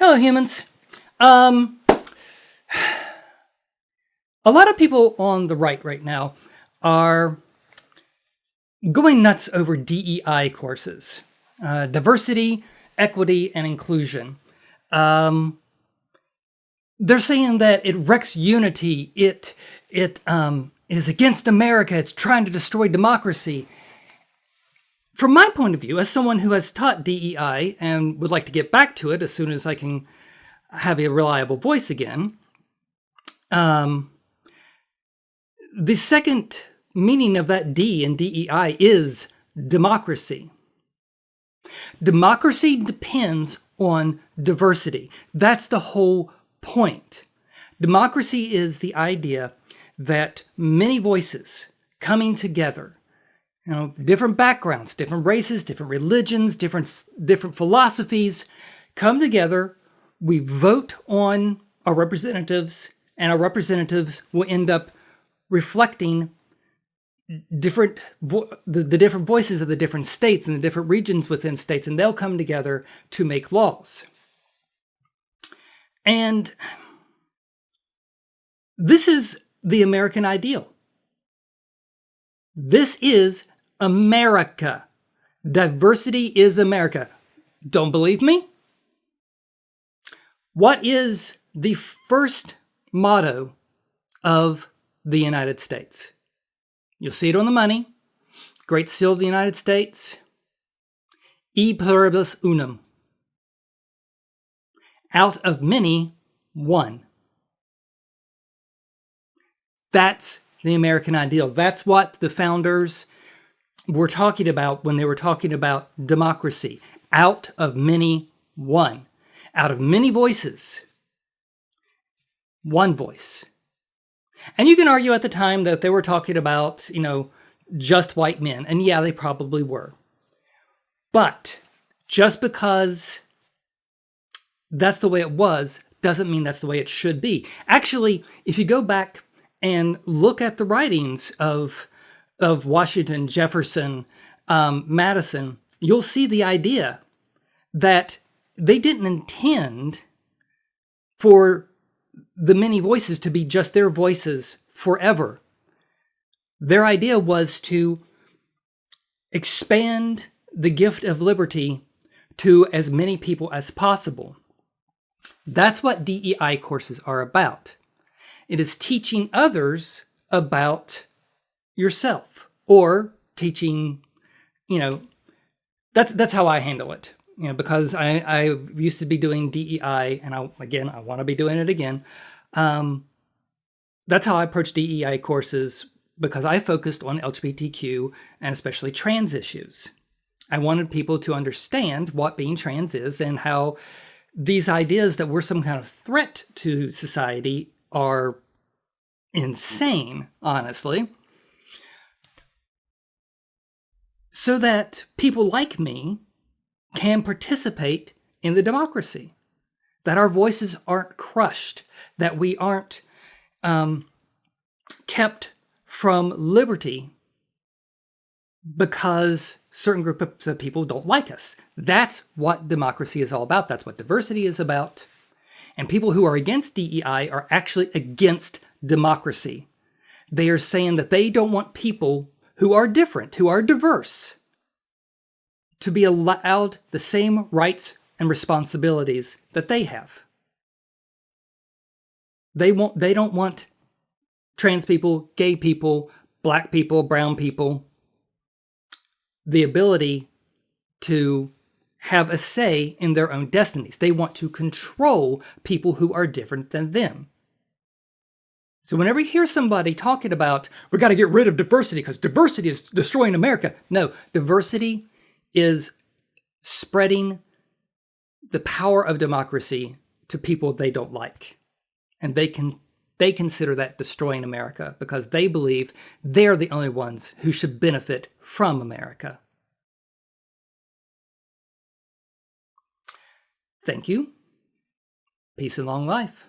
Hello, humans. A lot of people on the right now are going nuts over DEI courses, diversity, equity, and inclusion. They're saying that it wrecks unity. It is against America. It's trying to destroy democracy. From my point of view, as someone who has taught DEI and would like to get back to it as soon as I can have a reliable voice again, the second meaning of that D in DEI is democracy. Democracy depends on diversity. That's the whole point. Democracy is the idea that many voices coming together, different backgrounds, different races, different religions, different philosophies come together. We vote on our representatives, and our representatives will end up reflecting the different voices of the different states and the different regions within states, and they'll come together to make laws. And this is the American ideal. This is America. Diversity is America. Don't believe me? What is the first motto of the United States? You'll see it on the money. Great Seal of the United States. E pluribus unum. Out of many, one. That's the American ideal. That's what the founders were talking about when they were talking about democracy. Out of many, one. Out of many voices, one voice. And you can argue at the time that they were talking about, just white men. And yeah, they probably were. But just because that's the way it was, doesn't mean that's the way it should be. Actually, if you go back and look at the writings of Washington, Jefferson, Madison, you'll see the idea that they didn't intend for the many voices to be just their voices forever. Their idea was to expand the gift of liberty to as many people as possible. That's what DEI courses are about. It is teaching others about yourself, or teaching, that's how I handle it. Because I used to be doing DEI, and I want to be doing it again. That's how I approach DEI courses, because I focused on LGBTQ and especially trans issues. I wanted people to understand what being trans is and how these ideas that we're some kind of threat to society are insane, honestly. So that people like me can participate in the democracy, that our voices aren't crushed, that we aren't kept from liberty because certain groups of people don't like us. That's what democracy is all about. That's what diversity is about. And people who are against DEI are actually against democracy. They are saying that they don't want people who are different, who are diverse, to be allowed the same rights and responsibilities that they have. They don't want trans people, gay people, black people, brown people, the ability to have a say in their own destinies. They want to control people who are different than them. So whenever you hear somebody talking about, we got to get rid of diversity because diversity is destroying America. No, diversity is spreading the power of democracy to people they don't like. And they consider that destroying America because they believe they're the only ones who should benefit from America. Thank you. Peace and long life.